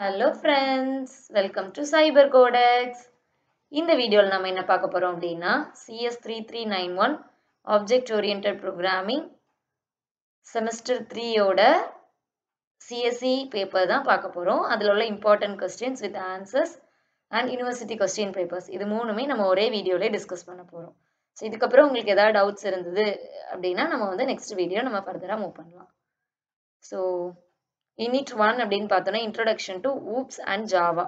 Hello friends, welcome to Cyber Codex. இந்த வீடியோல நம்ம என்ன பார்க்க போறோம் அப்படின்னா CS3391 Object Oriented Programming Semester 3 ஓட CSE paper தான் பார்க்க போறோம். அதுல உள்ள important questions with answers and university question papers. இது மூணுமே நம்ம ஒரே வீடியோல டிஸ்கஸ் பண்ண போறோம். ஸோ இதுக்கப்புறம் உங்களுக்கு ஏதாவது டவுட்ஸ் இருந்தது அப்படின்னா நம்ம வந்து நெக்ஸ்ட் வீடியோ நம்ம ஃபர்தரா மூவ் பண்ணலாம். ஸோ யூனிட் 1 அப்படின்னு பார்த்தோம்னா introduction to oops and Java.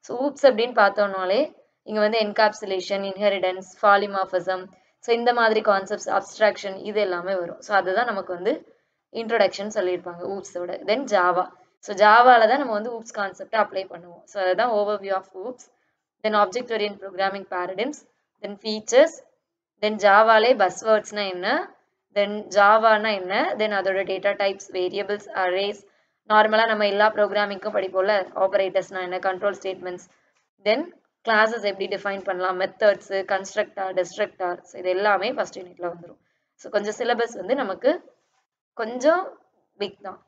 So oops அப்படின்னு பார்த்தோம்னாலே இங்கே வந்து என்காப்சுலேஷன், இன்ஹெரிடன்ஸ், பாலிமார்பிசம், ஸோ இந்த மாதிரி கான்செப்ட்ஸ், அப்ஸ்ட்ராக்ஷன் இது எல்லாமே வரும். ஸோ அதுதான் நமக்கு வந்து இன்ட்ரோடக்ஷன் சொல்லியிருப்பாங்க ஊப்ஸோட. தென் ஜாவா. ஸோ ஜாவால தான் நம்ம வந்து ஊப்ஸ் கான்செப்டை அப்ளை பண்ணுவோம். ஸோ அதுதான் overview of oops. Then object orient programming paradigms, then features, then ஜாவாலே பஸ்வேர்ட்ஸ்னா என்ன, தென் ஜாவானா என்ன, தென் அதோட டேட்டா டைப்ஸ், வேரியபிள்ஸ், அரேஸ், நார்மலா நம்ம எல்லா ப்ரோக்ராமிங்க்கும் படிப்போம்ல, ஆபரேட்டர்ஸ்னா என்ன, கண்ட்ரோல் ஸ்டேட்மெண்ட்ஸ், தென் கிளாஸஸ் எப்படி டிஃபைன் பண்ணலாம், மெத்தட்ஸ், கன்ஸ்ட்ரக்டார், டிஸ்ட்ரக்டார், ஸோ இது எல்லாமே ஃபர்ஸ்ட் யூனிட்ல வந்துடும். ஸோ கொஞ்சம் சிலபஸ் வந்து நமக்கு கொஞ்சம் பிக் தான்.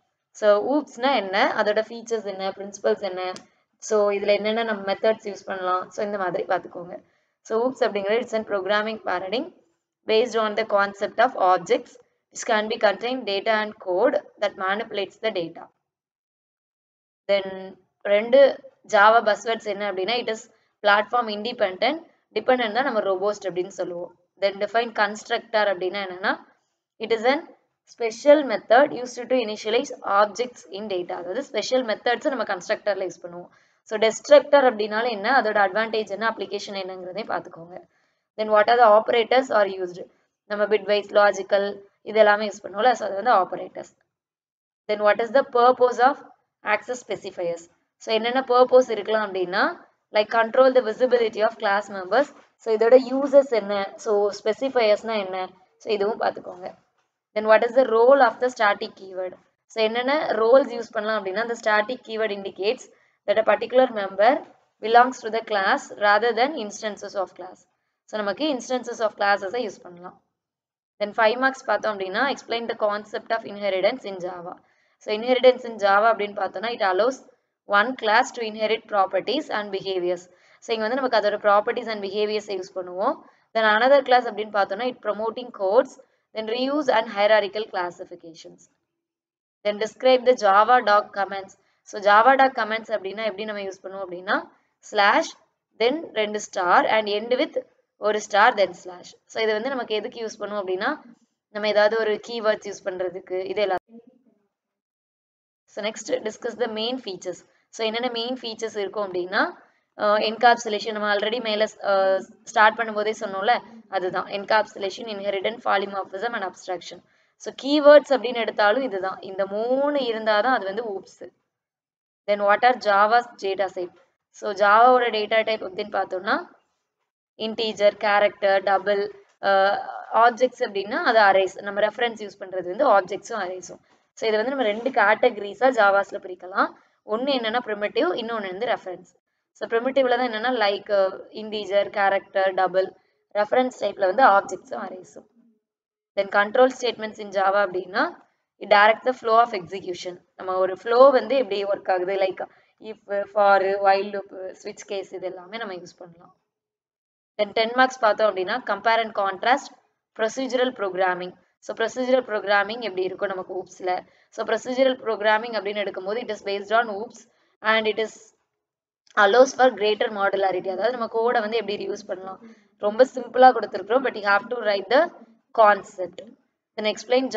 ஸோ ஊப்ஸ்னா என்ன, அதோட ஃபீச்சர்ஸ் என்ன, பிரின்சிபல்ஸ் என்ன, ஸோ இதில் என்னென்ன நம்ம மெத்தட்ஸ் யூஸ் பண்ணலாம், ஸோ இந்த மாதிரி பார்த்துக்கோங்க. ஸோ ஊப்ஸ் அப்படிங்கிறது it's and programming paradigm based on the concept of objects which can be contained data and code that manipulates the data. Then ரெண்டு ஜாவா பஸ்வேர்ட்ஸ் என்ன அப்படின்னா it is platform independent, dependent தான் நம்ம robust அப்படின்னு சொல்லுவோம். தென் define constructor அப்படின்னா என்னன்னா it is an special method used to initialise objects in data. அதாவது ஸ்பெஷல் மெத்தட்ஸ் நம்ம கன்ஸ்ட்ரக்டர்ல யூஸ் பண்ணுவோம். ஸோ டிஸ்ட்ரக்டர் அப்படின்னாலும் என்ன, அதோட அட்வான்டேஜ் என்ன, அப்ளிகேஷன் என்னங்கிறதே பார்த்துக்கோங்க. Then what are the operators are used, நம்ம பிட்வைஸ், லாஜிக்கல் இது எல்லாமே யூஸ் பண்ணுவோம்ல, ஸோ அது வந்து operators. Then what is the purpose of access specifiers. So என்னென்ன பர்பஸ் இருக்கலாம் அப்படின்னா like control the visibility of class members. So இதோட யூசஸ் என்ன, ஸோ ஸ்பெசிஃபையர்ஸ்னா என்ன, ஸோ இதுவும் பார்த்துக்கோங்க. Then what is the role of the static keyword. So என்னென்ன ரோல்ஸ் யூஸ் பண்ணலாம் அப்படின்னா the static keyword indicates that a particular member belongs to the class rather than instances of class. So நமக்கு instances of classes use பண்ணலாம். Then 5 marks பார்த்தோம் அப்படின்னா explain the concept of inheritance in Java. So inheritance in Java அப்படின்னு பார்த்தோம்னா it allows one class to inherit properties and behaviours. So இங்கே வந்து நமக்கு அதோட ப்ராப்பர்ட்டிஸ் அண்ட் பிஹேவியர்ஸை யூஸ் பண்ணுவோம். தென் அனதர் கிளாஸ் அப்படின்னு பார்த்தோம்னா it promoting codes, then reuse and hierarchical classifications. Then describe the Java doc comments. So Java doc comments அப்படின்னா எப்படி நம்ம யூஸ் பண்ணுவோம் அப்படின்னா slash, then 2 star and end with ஒரு star, then slash. So இது வந்து நமக்கு எதுக்கு யூஸ் பண்ணுவோம் அப்படின்னா நம்ம ஏதாவது ஒரு கீவேர்ட்ஸ் யூஸ் பண்ணுறதுக்கு இது எல்லாம். So next discuss the main features. So என்னென்ன மெயின் ஃபீச்சர்ஸ் இருக்கும் அப்படின்னா என்காப்சுலேஷன், நம்ம ஆல்ரெடி மேலே ஸ்டார்ட் பண்ணும்போதே சொன்னோம்ல, அதுதான் encapsulation, inheritance, polymorphism and abstraction. So keywords அப்படின்னு எடுத்தாலும் இதுதான், இந்த 3 இருந்தால் தான் அது வந்து OOPS. Then what are Java's data type. So ஜாவாவோட டேட்டா டைப் அப்படின்னு பார்த்தோம்னா இன்டீஜர், கேரக்டர், டபுள், ஆப்ஜெக்ட்ஸ் அப்படின்னா அது அரேஸ், நம்ம ரெஃபரன்ஸ் யூஸ் பண்ணுறது வந்து ஆப்ஜெக்ட்ஸும் அரேஸும். ஸோ இதை வந்து நம்ம 2 கேட்டகரிஸாக ஜாவாஸில் பிரிக்கலாம். ஒன்று என்னென்னா ப்ரிமிட்டிவ், இன்னொன்று வந்து ரெஃபரன்ஸ். ஸோ ப்ரிமிட்டிவ்ல தான் என்னென்னா like integer, character, double, reference டைப்பில் வந்து ஆப்ஜெக்ட்ஸும் அரேஸும். Then control statements in Java அப்படின்னா it direct the flow of execution. நம்ம ஒரு ஃப்ளோ வந்து எப்படி ஒர்க் ஆகுது, like if, for, while loop, ஸ்விட்ச் கேஸ் இது எல்லாமே நம்ம யூஸ் பண்ணலாம். தென் 10 மார்க்ஸ் பார்த்தோம் அப்படின்னா compare and contrast procedural programming. So procedural programming எப்படி இருக்கும் நமக்கு ஊப்ஸில். ஸோ ப்ரொசீஜரல் ப்ரோக்ராமிங் அப்படின்னு எடுக்கும்போது it is based on oops and it is allows for greater modularity. அதாவது நம்ம கோடை வந்து எப்படி யூஸ் பண்ணலாம், ரொம்ப சிம்பிளாக கொடுத்துருக்குறோம், but you have to write the concept. Then explain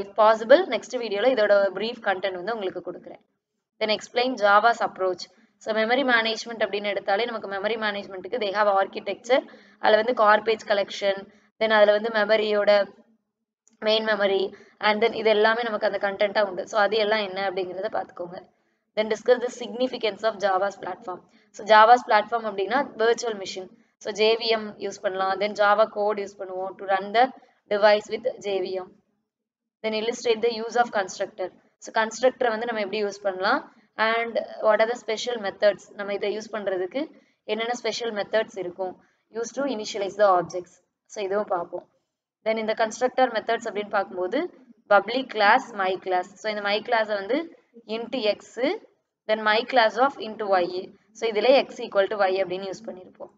if possible next வீடியோவில் இதோட ப்ரீஃப் கண்டென்ட் வந்து உங்களுக்கு கொடுக்குறேன். Then explain Java's approach. So memory management அப்படின்னு எடுத்தாலே நமக்கு மெமரி மேனேஜ்மெண்ட்டுக்கு தே ஹாவ் ஆர்கிடெக்சர், அதில் வந்து கார்பேஜ் கலெக்ஷன், தென் அதில் வந்து மெமரியோட மெயின் மெமரி அண்ட் தென் இது எல்லாமே நமக்கு அந்த கண்டென்ட்டாக உண்டு. ஸோ அது எல்லாம் என்ன அப்படிங்கிறத பார்த்துக்கோங்க. Then discuss the significance of Java's platform. So Java's platform அப்படின்னா virtual machine. So JVM use பண்ணலாம், தென் ஜாவா கோட் யூஸ் பண்ணுவோம் to run the device with JVM. Then illustrate the use of constructor. So கன்ஸ்ட்ரக்டரை வந்து நம்ம எப்படி use பண்ணலாம் and what are the special methods, நம்ம இதை யூஸ் பண்ணுறதுக்கு என்னென்ன ஸ்பெஷல் மெத்தட்ஸ் இருக்கும் use to initialise the objects. So இதுவும் பார்ப்போம். தென் இந்த கன்ஸ்ட்ரக்டர் மெத்தட்ஸ் அப்படின்னு பார்க்கும்போது public class, my class. So இந்த மை கிளாஸை வந்து int X, then my class of into y. So இதிலே x equal to y அப்படின்னு யூஸ் பண்ணியிருப்போம்.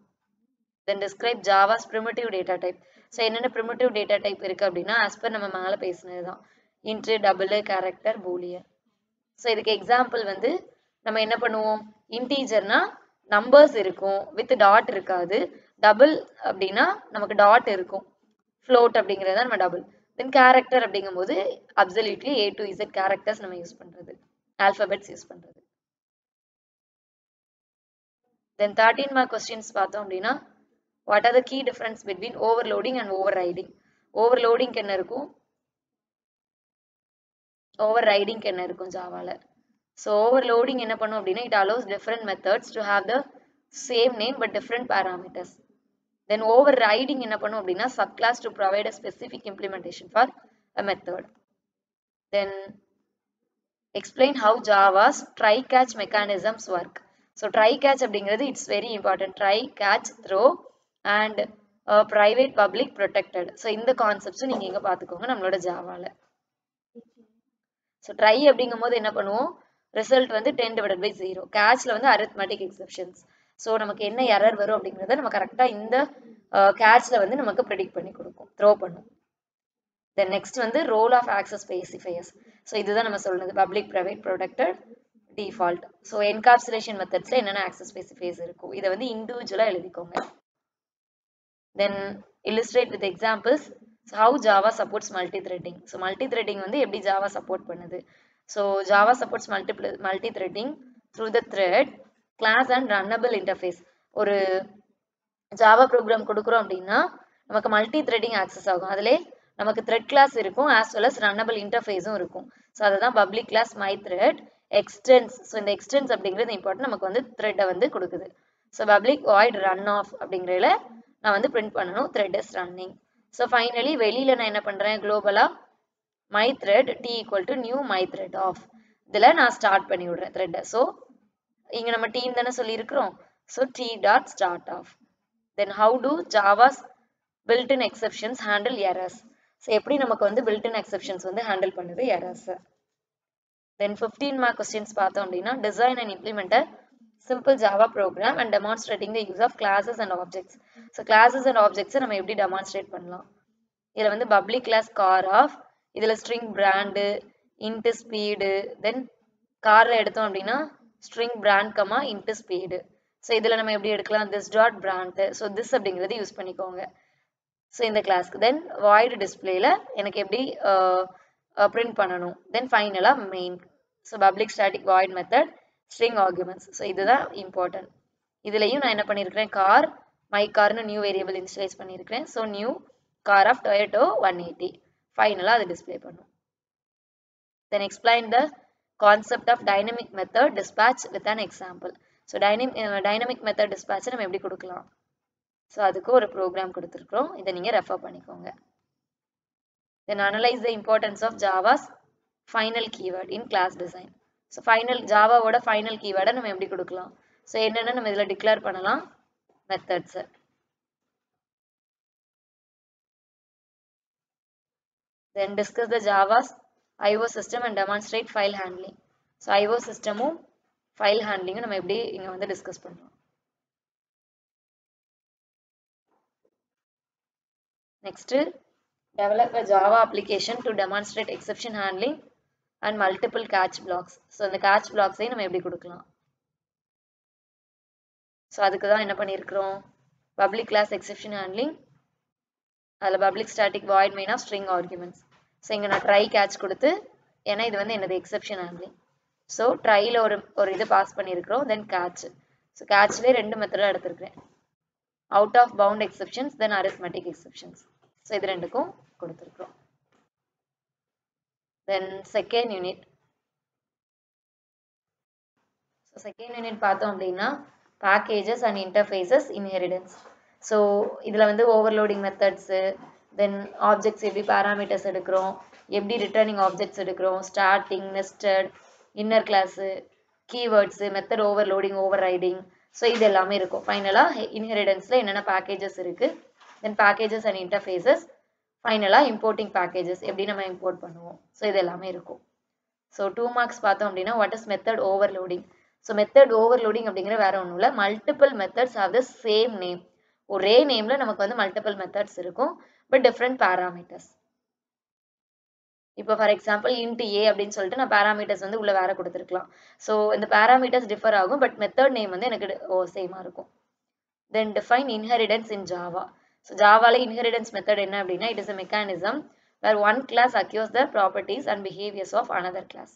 Then describe Java's primitive data type. So என்னென்ன primitive data type இருக்கு அப்படின்னா as per நம்ம மேலே பேசினது தான், int, double, character, boolean. So இதுக்கு எக்ஸாம்பிள் வந்து நம்ம என்ன பண்ணுவோம், இன்டீஜர்னா நம்பர்ஸ் இருக்கும் வித் டாட் இருக்காது, டபுள் அப்படின்னா நமக்கு டாட் இருக்கும், ஃப்ளோட் அப்படிங்கிறது தான் நம்ம டபுள். தென் கேரக்டர் அப்படிங்கும்போது absolutely A to Z characters நம்ம யூஸ் பண்ணுறது, ஆல்ஃபபெட்ஸ் யூஸ் பண்ணுறது. தென் 13 மார்க் கொஸ்டின்ஸ் பார்த்தோம் அப்படின்னா what are the key difference between overloading and overriding. ஓவர்லோடிங்க்கு என்ன இருக்கும், ஓவர் ரைடிங்க்கு என்ன இருக்கும் ஜாவால. ஸோ ஓவர்லோடிங் என்ன பண்ணும் அப்படின்னா it allows different methods to have the same name but different parameters. Then overriding என்ன பண்ணும் அப்படின்னா subclass to provide a specific implementation for a method. Then explain how Java's try catch mechanisms work. So try catch அப்படிங்கிறது it's very important. Try catch throw and private public protected. So இந்த concepts நீங்க இங்க பாத்துக்கோங்க நம்மளோட ஜாவால. So try அப்படிங்கும்போது என்ன பண்ணுவோம், result வந்து 10/0. கேட்ச்ல வந்து arithmetic exceptions. ஸோ நமக்கு என்ன எரர் வரும் அப்படிங்கிறத நம்ம கரெக்டாக இந்த கேட்ச்ல வந்து நமக்கு ப்ரெடிக்ட் பண்ணி கொடுக்கும், த்ரோ பண்ணும். தென் நெக்ஸ்ட் வந்து role of access specifiers. So இதுதான் நம்ம சொல்றது public, private, protected, default. So encapsulation மெத்தட்ஸ்ல என்னென்ன ஆக்சஸ் ஸ்பெசிஃபையர்ஸ் இருக்கும் இதை வந்து இண்டிவிஜுவலாக எழுதிக்கோங்க. தென் illustrate with examples how Java supports multi-threading. So multi-threading வந்து எப்படி Java support பண்ணுது. So Java supports multi-threading through the thread, class and runnable interface. ஒரு Java program கொடுக்குறோம் அப்படின்னா நமக்கு multi-threading access ஆகும். அதிலே நமக்கு thread class இருக்கும் as well as runnable interfaceம் இருக்கும். ஸோ அதுதான் public class my thread extends. So இந்த extends அப்படிங்கிறது இம்பார்ட்டன்ட், நமக்கு வந்து thread வந்து கொடுக்குது. So public void run off அப்படிங்கிறதுல நான் வந்து print பண்ணணும் thread is running. So finally வெளியில் நான் என்ன பண்ணுறேன், குளோபலாக my thread t equal to new my thread off இதில் நான் ஸ்டார்ட் பண்ணி விடுறேன் த்ரெட்டை. ஸோ இங்கே நம்ம டீம் தானே சொல்லியிருக்கிறோம், so t dot start off. Then how do Java's built-in exceptions handle errors. So எப்படி நமக்கு வந்து built-in exceptions வந்து ஹேண்டில் பண்ணுது errors. Then 15 mark questions பார்த்தோம் அப்படின்னா design and implement a simple Java program and demonstrating the use of classes and objects. So classes and objects நம்ம எப்படி demonstrate பண்ணலாம். இதில் வந்து public class car of, இதில் string brand, int speed, then car எடுத்தோம் அப்படின்னா string brand, int speed. So இதில் நம்ம எப்படி எடுக்கலாம், this dot brand. So this அப்படிங்கிறது யூஸ் பண்ணிக்கோங்க. ஸோ இந்த கிளாஸ்க்கு தென் வாய்டு டிஸ்பிளேல எனக்கு எப்படி பிரிண்ட் பண்ணணும். தென் ஃபைனலாக main. So public static void method string arguments. So இதுதான் இம்பார்ட்டன்ட். இதுலையும் நான் என்ன பண்ணியிருக்கிறேன், கார் மை கார்னு நியூ வேரியபிள் இனிஷியலைஸ் பண்ணியிருக்கிறேன். So new car of Toyota 180 ஃபைனலாக அது டிஸ்பிளே பண்ணும். Then explain the concept of dynamic method dispatch with an example. So dynamic method டிஸ்பேட்சை நம்ம எப்படி கொடுக்கலாம், ஸோ அதுக்கு ஒரு ப்ரோக்ராம் கொடுத்துருக்குறோம், இதை நீங்கள் ரெஃபர் பண்ணிக்கோங்க. Then analyse the importance of Java's final keyword in class design. So ஜாவாவோட ஃபைனல் கீவேர்டை நம்ம எப்படி கொடுக்கலாம், ஸோ என்னென்ன நம்ம இதில் டிக்ளேர் பண்ணலாம், மெத்தட்ஸை. Then discuss the Java's IO system and demonstrate file handling. So IO சிஸ்டமும் ஃபைல் ஹேண்ட்லிங்கும் நம்ம எப்படி இங்கே வந்து டிஸ்கஸ் பண்ணுறோம். Next, develop a Java application to demonstrate exception handling and multiple catch blocks. So இந்த catch blocks ஐ நம்ம எப்படி கொடுக்கலாம். ஸோ அதுக்கு தான் என்ன பண்ணியிருக்கிறோம், public class exception handling, அதில் public static void main of string arguments. So இங்கே நான் try catch கொடுத்து, ஏன்னா இது வந்து என்னது exception handling. ஸோ ட்ரையில் ஒரு இது பாஸ் பண்ணியிருக்கிறோம், தென் catch. ஸோ catchலேயே ரெண்டு மெத்தடாக எடுத்திருக்கிறேன், out of bound exceptions, then arithmetic exceptions. So இது ரெண்டுக்கும் கொடுத்துருக்கோம். Then second unit. So second unit பார்த்தோம் அப்படின்னா packages and interfaces inheritance. So இதில் வந்து ஓவர்லோடிங் மெத்தட்ஸு, தென் ஆப்ஜெக்ட்ஸ் எப்படி பேராமீட்டர்ஸ் எடுக்கிறோம், எப்படி ரிட்டர்னிங் ஆப்ஜெக்ட்ஸ் எடுக்கிறோம், starting, nested, inner class, keywords, method overloading, over riding. So இது எல்லாமே இருக்கும். ஃபைனலாக இன்ஹெரிடன்ஸில் என்னென்ன பேக்கேஜஸ் இருக்குது, தென் பேக்கேஜஸ் அண்ட் இன்டர்ஃபேஸஸ், ஃபைனலாக இம்போர்ட்டிங் பேக்கேஜஸ் எப்படி நம்ம இம்போர்ட் பண்ணுவோம். ஸோ இது எல்லாமே இருக்கும். ஸோ 2 மார்க்ஸ் பார்த்தோம் அப்படின்னா what is method overloading. So method overloading அப்படிங்கிற வேற ஒன்றும் இல்லை, multiple methods have the same name. ஒரே நேமில் நமக்கு வந்து மல்டிபிள் மெத்தட்ஸ் இருக்கும், பட் டிஃப்ரெண்ட் பேராமீட்டர்ஸ். இப்போ ஃபார் எக்ஸாம்பிள் இன்ட் ஏ அப்படின்னு சொல்லிட்டு நான் பேராமீட்டர்ஸ் வந்து உள்ள வேற கொடுத்துருக்கலாம். ஸோ இந்த பேராமீட்டர்ஸ் டிஃபர் ஆகும், பட் மெத்தட் நேம் வந்து எனக்கு சேமாக இருக்கும். Then define inheritance in Java. So ஜாவால இன்ஹெரிடன்ஸ் மெத்தட் என்ன அப்படின்னா, it is a mechanism where one class acquires the properties and behaviors of another class.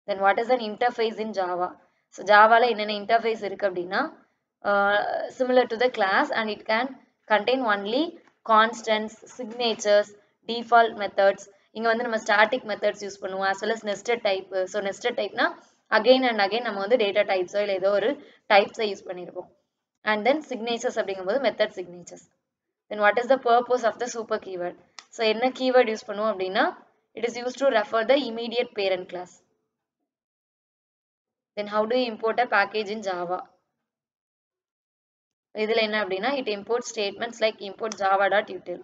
Then what is an interface in Java? So Javaல என்னென்ன interface இருக்கு அப்படின்னா, similar to the class and it can contain only constants, signatures, default methods. இங்க வந்து நம்ம static methods use பண்ணுவோம், as well as nested type. So nested typeனா again and again நம்ம வந்து data types இல்ல ஏதோ ஒரு types யூஸ் பண்ணிருப்போம். And then signatures அப்படிங்கும்போது method signatures. Then what is the purpose of the super keyword? So என்ன keyword use பண்ணுவோம் அப்படின்னா, it is used to refer the immediate parent class. Then how do you import a package in Java? இதில் என்ன அப்படின்னா, it imports statements like import java.util.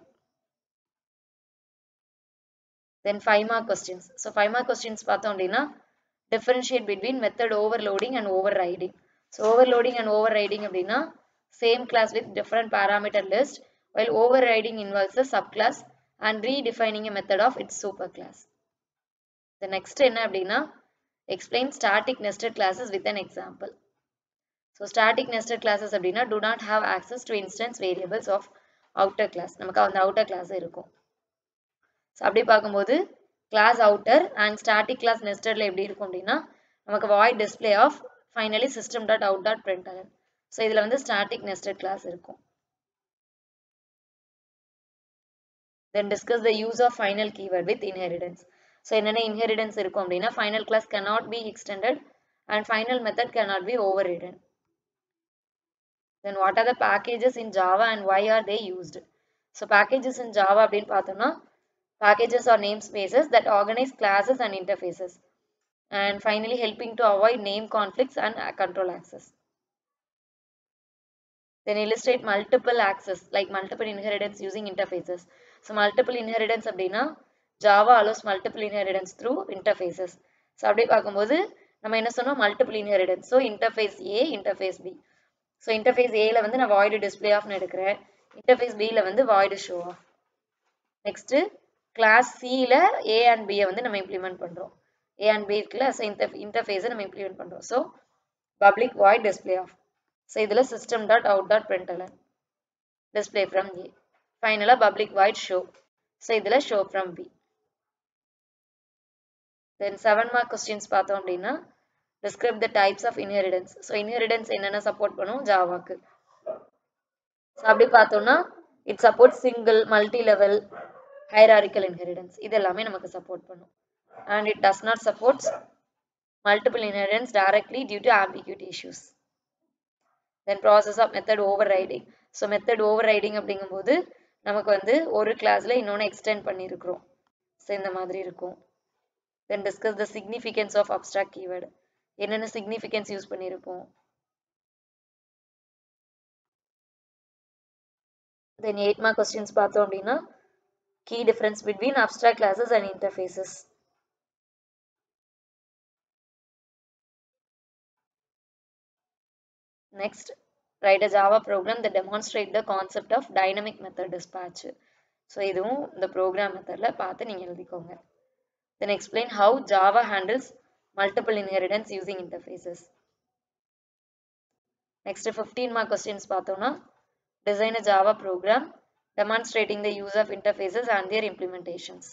Then 5 mark questions. So 5 mark questions பார்த்தோம் அப்படின்னா, differentiate between method overloading and overriding. So overloading and overriding அப்படின்னா, same class with different parameter list, while overriding involves a subclass and redefining a method of its superclass. The next என்ன அப்படின்னா, explain static nested classes with an example. So static nested classes அப்படின்னா do not have access to instance variables of outer class. நமக்கு அந்த outer class இருக்கும். So அப்படி பார்க்கும்போது class outer and static class nestedல எப்படி இருக்கும் அப்படின்னா, நமக்கு void display of finally system.out.println. So இதில் வந்து static nested class இருக்கும். Then discuss the use of final keyword with inheritance. So என்னென்ன inheritance இருக்கும் அப்படின்னா, final class cannot be extended and final method cannot be overridden. Then what are the packages in Java and why are they used? So packages in Java அப்படின்னு பார்த்தோம்னா, packages are namespaces that organize classes and interfaces, and finally helping to avoid name conflicts and control access. Then illustrate multiple access like multiple inheritance using interfaces. So multiple inheritance அப்படின்னா, Java allows multiple inheritance through interfaces. So அப்படி பார்க்கும்போது நம்ம என்ன சொன்னோம், multiple inheritance. So interface A, interface B. So interface A ல வந்து நான் void display off எடுக்கிறேன், interface B ல வந்து void show off. Next class C ல A and B வந்து நம்ம implement பண்றோம். A and B இருக்குல்ல, so interface நம்ம implement பண்றோம். So public void display off. So இதில் system.out.println display from A. Finally public void show. So இதில் show from B. Then 7 mark questions பார்த்தோம் அப்படின்னா, describe the types of inheritance. So inheritance என்னென்ன support பண்ணும் ஜாவாக்கு. So அப்படி பார்த்தோம்னா, it supports single, multi-level, hierarchical inheritance. இது எல்லாமே நமக்கு support பண்ணும். And it does not support multiple inheritance directly due to ambiguity issues. Then process of method overriding. So method overriding அப்படிங்கும்போது நமக்கு வந்து ஒரு கிளாஸ்ல இன்னொன்று எக்ஸ்டெண்ட் பண்ணியிருக்கிறோம். ஸோ இந்த மாதிரி இருக்கும். Then discuss the significance of abstract keyword. என்னென்ன significance யூஸ் பண்ணியிருப்போம். Then 8 mark questions பார்த்தோம் அப்படின்னா, key difference between abstract classes and interfaces. Next, write a Java program that demonstrates the concept of dynamic method dispatch. So இதுவும் இந்த program methodல பார்த்து நீங்க எழுதிக்கோங்க. Then explain how Java handles multiple inheritance using interfaces. Next 15 mark questions பார்த்தோம்னா, design a Java program demonstrating the use of interfaces and their implementations.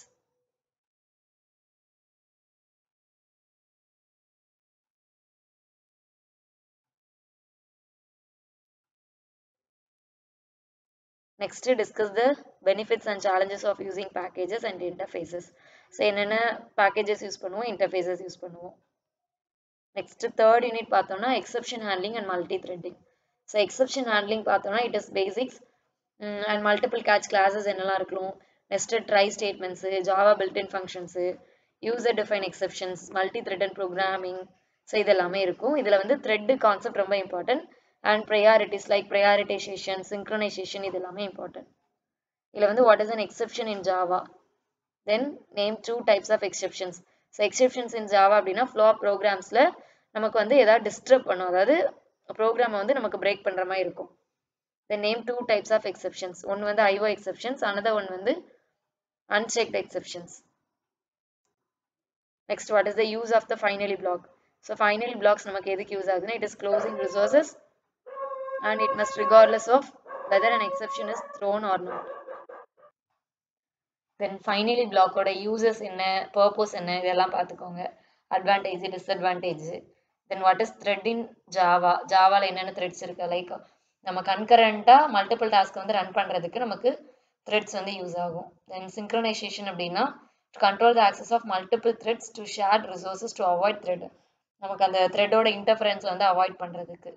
Next discuss the benefits and challenges of using packages and interfaces. So என்னென்ன packages use பண்ணுவோம், interfaces use பண்ணுவோம். Next third unit பார்த்தோம்னா exception handling and multi-threading. So exception handling பார்த்தோம்னா it is basics and multiple catch classes என்னெல்லாம் இருக்கும், nested try statements, Java built-in functions, user defined exceptions, multi-threaded programming. So இதெல்லாமே இருக்கும். இதில் வந்து thread concept ரொம்ப important and priorities like prioritization, synchronization இதெல்லாமே important. இதில் வந்து what is an exception in Java? Then name two types of exceptions. So exceptions in Java அப்படின்னா flow of programsல நமக்கு வந்து ஏதாவது டிஸ்டர்ப் பண்ணும், அதாவது ப்ரோக்ராமை வந்து நமக்கு பிரேக் பண்ணுற மாதிரி இருக்கும். Then name two types of exceptions. One வந்து IO exceptions, another one வந்து unchecked exceptions. Next, what is the use of the finally block? So finally blocks நமக்கு எதுக்கு யூஸ் ஆகுதுன்னா, it is closing resources and it must regardless of whether an exception is thrown or not. Then finally block ஓட uses என்ன, purpose என்ன, இதெல்லாம் பார்த்துக்கோங்க. Advantage, disadvantage. Then what is thread in Java? ஜாவால என்னென்ன threads இருக்கு, like நம்ம கன்கரண்டா multiple task வந்து run பண்றதுக்கு நமக்கு threads வந்து யூஸ் ஆகும். Then synchronization அப்படின்னா to control the access of multiple threads to shared resources to avoid thread. நமக்கு அந்த threadோட interference வந்து அவாய்ட் பண்றதுக்கு.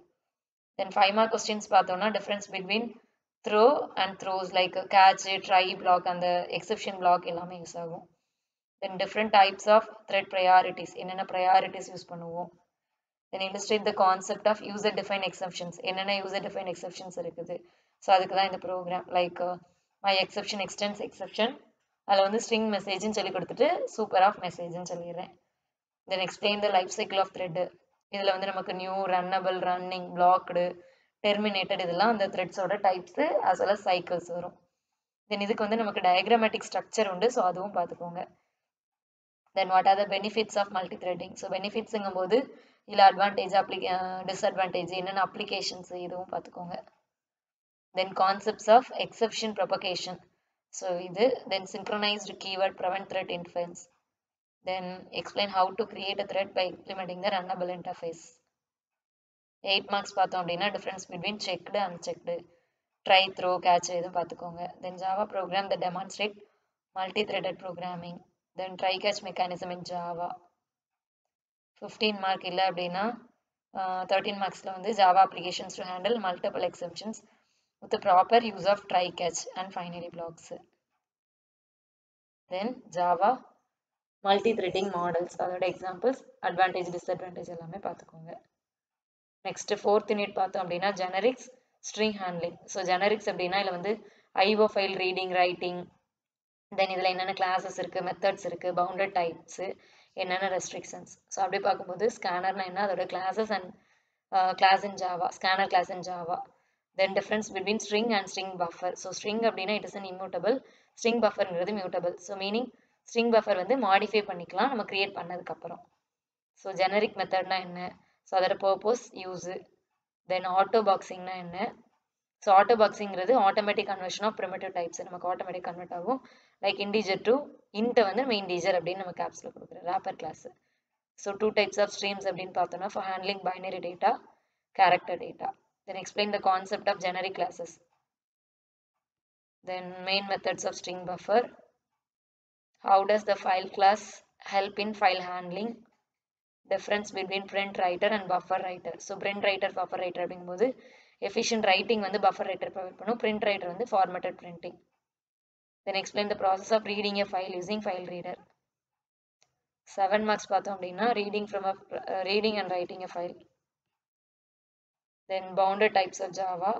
Then 5 mark questions பார்த்தோம்னா difference between throw and throws, like catch, try, block, and the exception block எல்லாமே use ஆகும். Then different types of thread priorities, என்னென்ன priorities use பண்ணுவோம். Then illustrate the concept of user defined exceptions, என்னென்ன user defined exceptions இருக்குது. So அதுக்கு தான் இந்த program, like my exception extends exception, அதில் வந்து string messageன்னு சொல்லி கொடுத்துட்டு சூப்பர் ஆஃப் மெசேஜ்னு சொல்லிடுறேன். Then explain the life cycle of thread. இதில் வந்து நமக்கு new, runnable, running, blocked, terminated இதெல்லாம் அந்த த்ரெட்ஸோட types as well as cycles வரும். தென் இதுக்கு வந்து நமக்கு டயக்ராமேட்டிக் ஸ்ட்ரக்சர் உண்டு, ஸோ அதுவும் பார்த்துக்கோங்க. Then what are the benefits of multi threading? So பெனிஃபிட்ஸுங்கும் போது இல்லை அட்வான்டேஜ், டிஸ்அட்வான்டேஜ், என்னென்ன அப்ளிகேஷன்ஸ் இதுவும் பார்த்துக்கோங்க. Then concepts of exception propagation. So இது then synchronised keyword prevent thread influence. Then explain how to create a thread by implementing the runnable interface. 8 marks பார்த்தோம் அப்படின்னா difference between checked and unchecked, try, throw, catch இதுவும் பார்த்துக்கோங்க. Then Java program that demonstrate multi-threaded programming. Then try catch mechanism in Java. 15 mark இல்லை அப்படின்னா 13 marksல வந்து Java applications to handle multiple exceptions with the proper use of try catch and finally blocks. Then Java multi-threading models, அதோட examples, advantage, disadvantage எல்லாமே பார்த்துக்கோங்க. Next 4th unit பார்த்தோம் அப்படின்னா generics, string handling. So generics அப்படின்னா இதில் வந்து IO file reading, writing, then இதில் என்னென்ன கிளாஸஸ் இருக்குது, மெத்தட்ஸ் இருக்குது, பவுண்டட் டைப்ஸு, என்னென்ன ரெஸ்ட்ரிக்ஷன்ஸ். ஸோ அப்படி பார்க்கும்போது ஸ்கேனர்னா என்ன, அதோட classes and class in Java, scanner class in Java. Then difference between string and string buffer. So string அப்படின்னா it is an immutable, string பஃபர்ங்கிறது mutable. So meaning string buffer வந்து modify பண்ணிக்கலாம் நம்ம கிரியேட் பண்ணதுக்கப்புறம். ஸோ ஜெனரிக் மெத்தட்னா என்ன, so அதோட purpose, use. Then auto பாக்ஸிங்னா என்ன, ஸோ ஆட்டோ பாக்ஸிங்கிறது automatic conversion of primitive types, நமக்கு ஆட்டோமேட்டிக் கன்வெர்ட் ஆகும். லைக் இன்டீஜர் டு இன்ட்டை வந்து நம்ம இன்டீஜர் அப்படின்னு நம்ம கேப்ஸில் கொடுக்குறோம், wrapper class. So 2 types of streams அப்படின்னு பார்த்தோம்னா for handling binary data, character data. Then explain the concept of generic classes. Then main methods of string buffer. How does the file class help in file handling? Difference between print writer and buffer writer. So print writer, buffer writer அப்படிங்கும்போது efficient writing வந்து buffer writer provide பண்ணும், print writer வந்து formatted printing. Then explain the process of reading a file using file reader. 7 marks பார்த்தோம் அப்படின்னா reading and writing a file. Then bounded types of Java.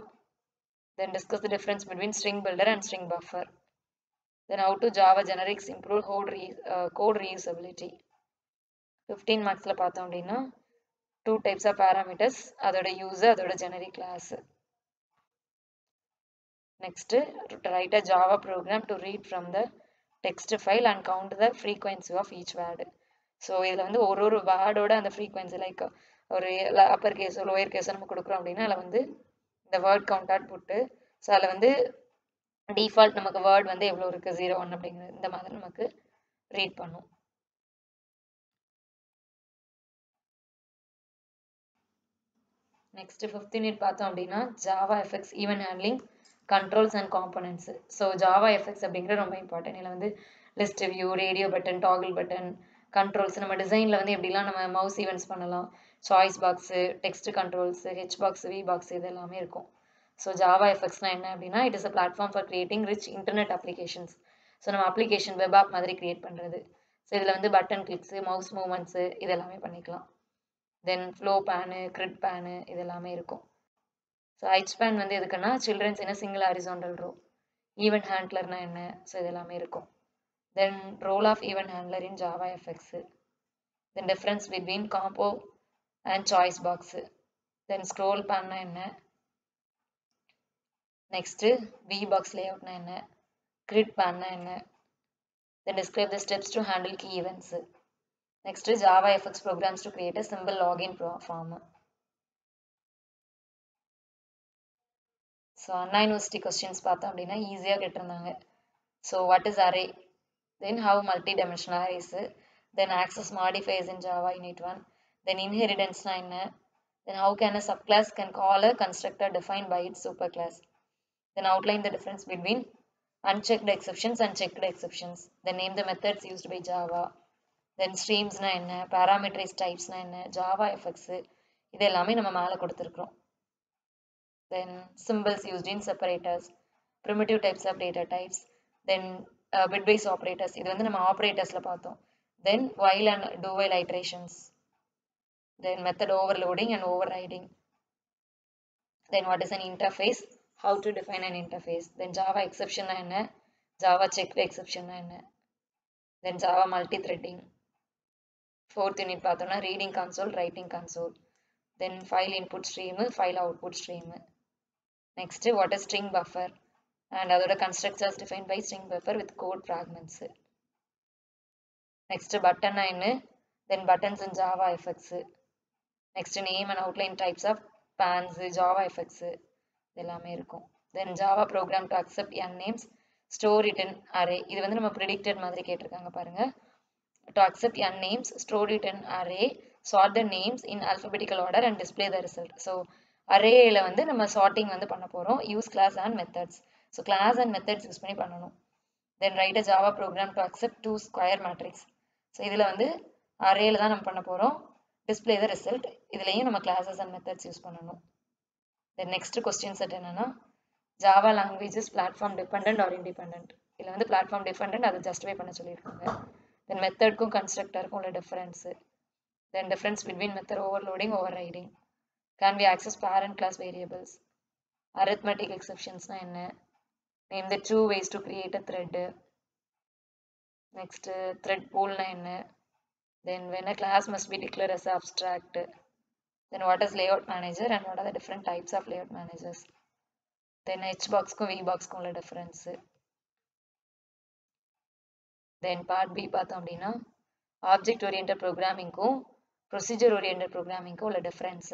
Then discuss the difference between string builder and string buffer. Then how to Java generics improve code reusability. 15 marksல பார்த்தோம் அப்படின்னா 2 types of parameters, அதோட user, அதோட generic class. Next, write a Java program to read from the text file and count the frequency of each word. So இதில் வந்து ஒரு வேர்டோட அந்த frequency, like ஒரு Appar கேஸோ lower கேஸோ நம்ம கொடுக்குறோம் அப்படின்னா அதில் வந்து இந்த வேர்ட் கவுண்டாட் போட்டு, ஸோ அதில் வந்து டிஃபால்ட் நமக்கு வேர்ட் வந்து எவ்வளோ இருக்குது, 0, 1 அப்படிங்கிறது இந்த மாதிரி நமக்கு ரீட் பண்ணும். நெக்ஸ்ட் 5th யூனிட் பார்த்தோம் அப்படின்னா Java effects, event handling, controls and components. So Java effects அப்படிங்கிறது ரொம்ப இம்பார்ட்டன்ட். இதில் வந்து list view, radio button, toggle button, controls, நம்ம டிசைனில் வந்து எப்படிலாம் நம்ம மவுஸ் ஈவெண்ட்ஸ் பண்ணலாம், choice box, text controls, H box, V box, இது எல்லாமே இருக்கும். ஸோ ஜாவா எஃபெக்ட்ஸ்னால் என்ன அப்படின்னா it is a platform for creating rich internet applications. So நம்ம அப்ளிகேஷன் வெப் ஆப் மாதிரி கிரியேட் பண்ணுறது. ஸோ இதில் வந்து பட்டன் கிளிக்ஸு, மவுஸ் மூவ்மெண்ட்ஸு இது எல்லாமே பண்ணிக்கலாம். தென் ஃப்ளோ பேனு, கிரிட் பேனு இது எல்லாமே இருக்கும். ஸோ ஹைட் ஸ்பேன் வந்து எதுக்குன்னா சில்ட்ரன்ஸ் என்ன சிங்கிள் ஹாரிசான்டல் ரோ. ஈவென்ட் ஹேண்ட்லர்னா என்ன, ஸோ இது எல்லாமே இருக்கும். Then role of event handler in Java effects. Then difference between combo and choice box. Then scroll பண்ணா என்ன, next VBox layout னா என்ன, grid பண்ணா என்ன, then describe the steps to handle key events. Next JavaFX programs to create a simple login form. So Anna University questions பார்த்தோம் அப்படின்னா ஈஸியாக கேட்டிருந்தாங்க. So what is array, then how multi-dimensional arrays, then access modifiers in Java unit 1, then inheritance னா என்ன, then how can a subclass can call a constructor defined by its superclass, then outline the difference between unchecked exceptions and checked exceptions, then name the methods used by Java, then streams னா என்ன, parameterized types னா என்ன, JavaFX இது எல்லாமே நம்ம மேலே கொடுத்துருக்கோம். Then symbols used in separators, primitive types of data types, then bitwise operators, இது வந்து நம்ம operatorஸ்ல பார்த்தோம். Then while and do while iterations, then method overloading and overriding, then what is an interface, how to define an interface, then Java exception னா என்ன, Java checked exception னா என்ன, then Java multi-threading. Fourth unit பார்த்தோம்னா reading console, writing console, then file input stream, file output stream. Next what is string buffer and அதோட constructors defined by string buffer with code fragments. Next button னா என்ன, then buttons in JavaFX. Next name and outline types of pans, JavaFX இதெல்லாமே இருக்கும். Then Java program to accept n names, store it in array, இது வந்து நம்ம predicted மாதிரி கேட்டிருக்காங்க பாருங்க. To accept n names, store it in array, sort the names in alphabetical order and display the result. So arrayல வந்து நம்ம sorting வந்து பண்ண போறோம். Use class and methods. So class and methods use பண்ணி பண்ணணும். Then write a Java program to accept 2 square matrix. So இதில் வந்து arrayல தான் நம்ம பண்ண போறோம். Display the result. இதிலையும் நம்ம classes and methods யூஸ் பண்ணணும். Then next question set என்னன்னா Java language is platform dependent or independent. இதில் வந்து platform dependent, அதை justify பண்ண சொல்லியிருக்காங்க. Then methodக்கும் constructorக்கும் உள்ள difference. Then difference between method overloading, overriding. Can we access parent class variables? Arithmetic exceptions னா என்ன? Name the 2 ways to create a thread. Next thread pool னா என்ன? Then when a class must be declared as abstract. Then what is layout manager and what are the different types of layout managers? Then HBoxக்கும் VBoxக்கும் உள்ள difference. Then part B பார்த்தோம் அப்படின்னா object oriented programmingக்கும் procedure oriented programmingக்கும் உள்ள difference.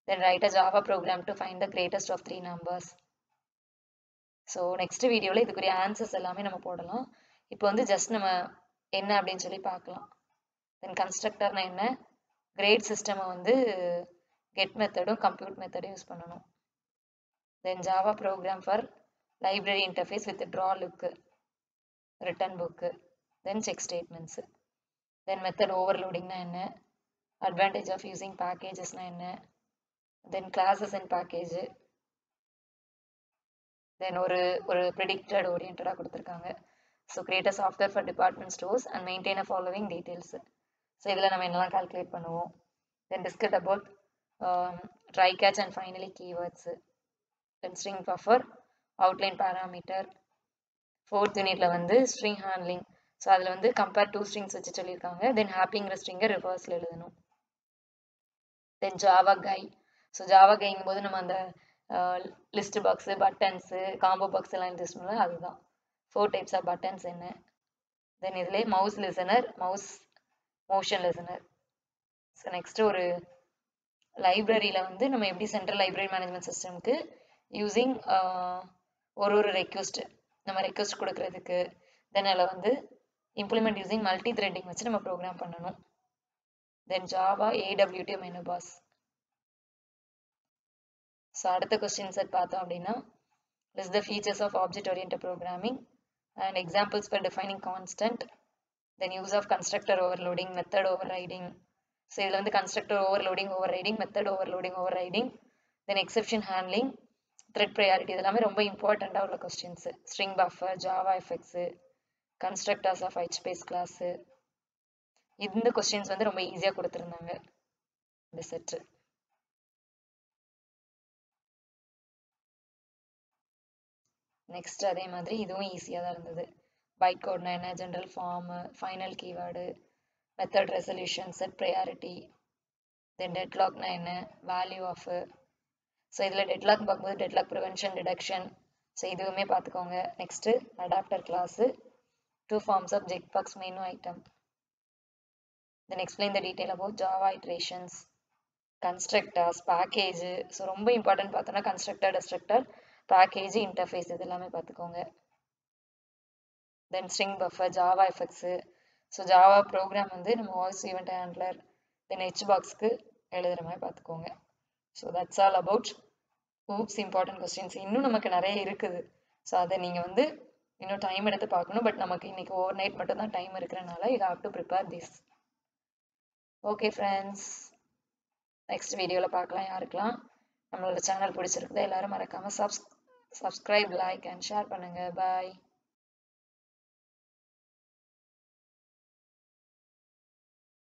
Then write a Java program to find the greatest of 3 numbers. So next வீடியோவில் இதுக்குரிய answers எல்லாமே நம்ம போடலாம். இப்போ வந்து ஜஸ்ட் நம்ம என்ன அப்படின்னு சொல்லி பார்க்கலாம். Then constructorனா என்ன, grade system வந்து get மெத்தடும் compute மெத்தடும் யூஸ் பண்ணணும். Then Java program for library interface with draw look, return book, then check statements. Then method overloading னா என்ன, advantage of using packages னா என்ன, then classes and package, then ஒரு predicted oriented கொடுத்திருக்காங்க. So create a software for department stores and maintain a following details. So இதில் நம்ம என்னெல்லாம் calculate பண்ணுவோம். Then discuss about try catch and finally keywords. Then string buffer, outline parameter. Fourth unitல வந்து string handling. So அதில் வந்து compare 2 strings வச்சு சொல்லியிருக்காங்க. Then happyங்கிற string reverseல எழுதணும். Then Java guide. So Java guide போது நம்ம அந்த list box, buttons, combo box எல்லாம் எழுதிச்சோம்ல அதுதான். 4 types of buttons என்ன. Then இதிலே mouse listener, motion listener. So next ஒரு லைப்ரரியில் வந்து நம்ம எப்படி சென்ட்ரல் லைப்ரரி மேனேஜ்மெண்ட் சிஸ்டம்க்கு யூஸிங் ஒரு ரெக்வெஸ்ட் நம்ம ரெக்வெஸ்ட் கொடுக்கறதுக்கு தென் அதில் வந்து இம்ப்ளிமெண்ட் யூஸிங் மல்டி த்ரெட்டிங் வச்சு நம்ம ப்ரோக்ராம் பண்ணணும். Then Java AWT menu bars. So அடுத்த கொஸ்டின் செட் பார்த்தோம் அப்படின்னா list the features of object oriented programming and examples for defining constant, then use of constructor overloading, method overriding. So இதில் வந்து constructor overloading, overriding, method overloading, overriding, then exception handling, thread priority இதெல்லாமே ரொம்ப இம்பார்ட்டண்ட்டாக உள்ள questions. string buffer, JavaFX, constructors of HBase class. இந்த questions வந்து ரொம்ப ஈஸியாக கொடுத்துருந்தாங்க இந்த செட்டு. நெக்ஸ்ட் அதே மாதிரி இதுவும் ஈஸியாக தான் இருந்தது. பைட் கோட்னா என்ன, general form, final keyword, method resolution, set priority, then டெட்லாக்னா என்ன, வேல்யூ ஆஃப். ஸோ இதில் டெட்லாக் பார்க்கும்போது டெட்லாக் ப்ரிவென்ஷன், டிடக்ஷன், ஸோ இதுவுமே பார்த்துக்கோங்க. Next adapter class, 2 forms of JECPUX menu item. Then explain the detail about Java iterations, constructors, package. So ரொம்ப important பார்த்தோன்னா constructor, destructor, package, interface இது எல்லாமே பார்த்துக்கோங்க. Then string buffer, Java effects. So Java program வந்து நம்ம voice event handler, then ஹெச்பாக்ஸ்க்கு எழுதுகிற மாதிரி பார்த்துக்கோங்க. So that's all about OOPS important questions. இன்னும் நமக்கு நிறைய இருக்குது. ஸோ அதை நீங்கள் வந்து இன்னும் டைம் எடுத்து பார்க்கணும். பட் நமக்கு இன்னைக்கு ஓவர் நைட் மட்டும் தான் டைம் இருக்கிறனால you have to prepare this. Okay friends, next வீடியோவில் பார்க்கலாம். யாருக்கெல்லாம் நம்மளோட சேனல் பிடிச்சிருக்குதோ எல்லாரும் மறக்காமல் சப்ஸ்கிரைப், லைக் அண்ட் ஷேர் பண்ணுங்கள். பாய்.